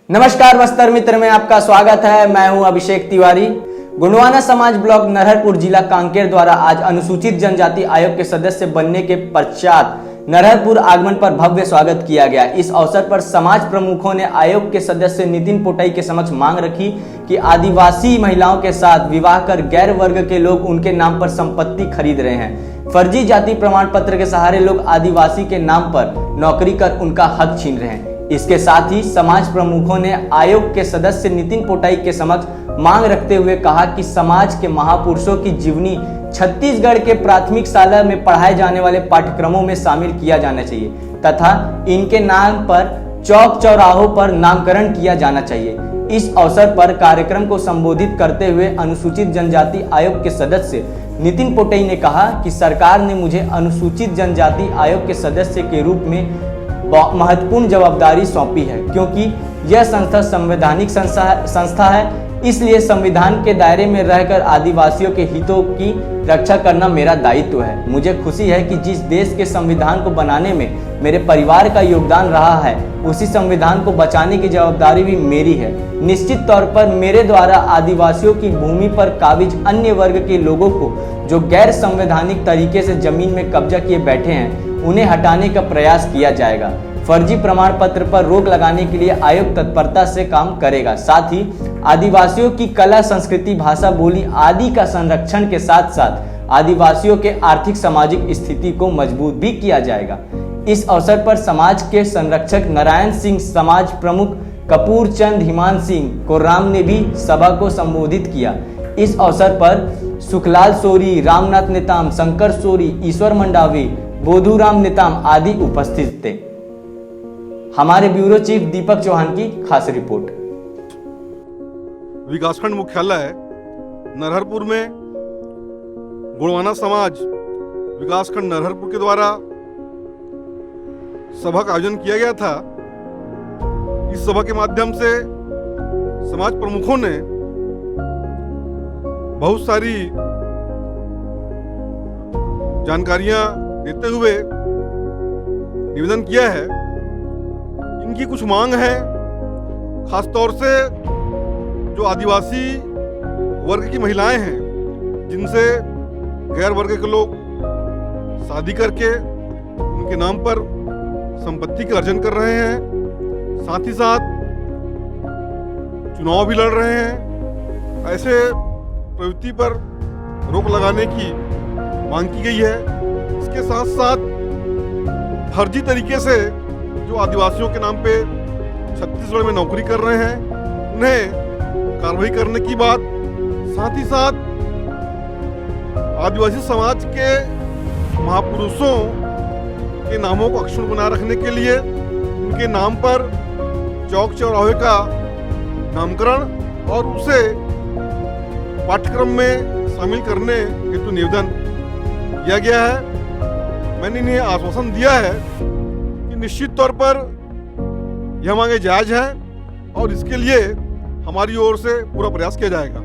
नमस्कार बस्तर मित्र में आपका स्वागत है। मैं हूं अभिषेक तिवारी। गोंडवाना समाज ब्लॉक नरहरपुर जिला कांकेर द्वारा आज अनुसूचित जनजाति आयोग के सदस्य बनने के पश्चात नरहरपुर आगमन पर भव्य स्वागत किया गया। इस अवसर पर समाज प्रमुखों ने आयोग के सदस्य नितिन पोटई के समक्ष मांग रखी कि आदिवासी महिलाओं के साथ विवाह कर गैर वर्ग के लोग उनके नाम पर संपत्ति खरीद रहे हैं। फर्जी जाति प्रमाण पत्र के सहारे लोग आदिवासी के नाम पर नौकरी कर उनका हक छीन रहे हैं। इसके साथ ही समाज प्रमुखों ने आयोग के सदस्य नितिन पोटई के समक्ष मांग रखते हुए कहा कि समाज के महापुरुषों की जीवनी छत्तीसगढ़ के प्राथमिक शाला में पढ़ाए जाने वाले पाठ्यक्रमों में शामिल किया जाना चाहिए तथा इनके नाम पर चौक चौराहों पर नामकरण किया जाना चाहिए। इस अवसर पर कार्यक्रम को संबोधित करते हुए अनुसूचित जनजाति आयोग के सदस्य नितिन पोटई ने कहा कि सरकार ने मुझे अनुसूचित जनजाति आयोग के सदस्य के रूप में महत्वपूर्ण जवाबदारी सौंपी है, क्योंकि यह संस्था संवैधानिक संस्था है। इसलिए संविधान के दायरे में रहकर आदिवासियों के हितों की रक्षा करना मेरा दायित्व है। मुझे खुशी है कि जिस देश के संविधान को बनाने में मेरे परिवार का योगदान रहा है, उसी संविधान को बचाने की जवाबदारी भी मेरी है। निश्चित तौर पर मेरे द्वारा आदिवासियों की भूमि पर काबिज अन्य वर्ग के लोगों को जो गैर संवैधानिक तरीके से जमीन में कब्जा किए बैठे हैं, उन्हें हटाने का प्रयास किया जाएगा। फर्जी प्रमाण पत्र पर रोक लगाने के लिए आयोग तत्परता से काम करेगा। साथ ही आदिवासियों की कला, संस्कृति, भाषा, बोली आदि का संरक्षण के साथ साथ आदिवासियों के आर्थिक सामाजिक स्थिति को मजबूत भी किया जाएगा। इस अवसर पर समाज के संरक्षक नारायण सिंह, समाज प्रमुख कपूर चंद हिमान सिंह कोराम ने भी सभा को संबोधित किया। इस अवसर पर सुखलाल सोरी, रामनाथ नेताम, शंकर सोरी, ईश्वर मंडावी, बोधूराम नेताम आदि उपस्थित थे। हमारे ब्यूरो चीफ दीपक चौहान की खास रिपोर्ट। विकासखंड मुख्यालय नरहरपुर में गोंडवाना समाज विकासखंड नरहरपुर के द्वारा सभा का आयोजन किया गया था। इस सभा के माध्यम से समाज प्रमुखों ने बहुत सारी जानकारियां देते हुए निवेदन किया है। इनकी कुछ मांग है, खासतौर से जो आदिवासी वर्ग की महिलाएं हैं, जिनसे गैर वर्ग के लोग शादी करके उनके नाम पर संपत्ति का अर्जन कर रहे हैं, साथ ही साथ चुनाव भी लड़ रहे हैं। ऐसे प्रवृत्ति पर रोक लगाने की मांग की गई है। इसके साथ साथ फर्जी तरीके से जो आदिवासियों के नाम पे छत्तीसगढ़ में नौकरी कर रहे हैं, उन्हें कार्रवाई करने की बात, साथ ही साथ आदिवासी समाज के महापुरुषों के नामों को अक्षुण्ण बनाए रखने के लिए उनके नाम पर चौक चौराहे का नामकरण और उसे पाठ्यक्रम में शामिल करने हेतु निवेदन किया गया है। मैंने इन्हें आश्वासन दिया है कि निश्चित तौर पर यह मांगे जायज है और इसके लिए हमारी ओर से पूरा प्रयास किया जाएगा।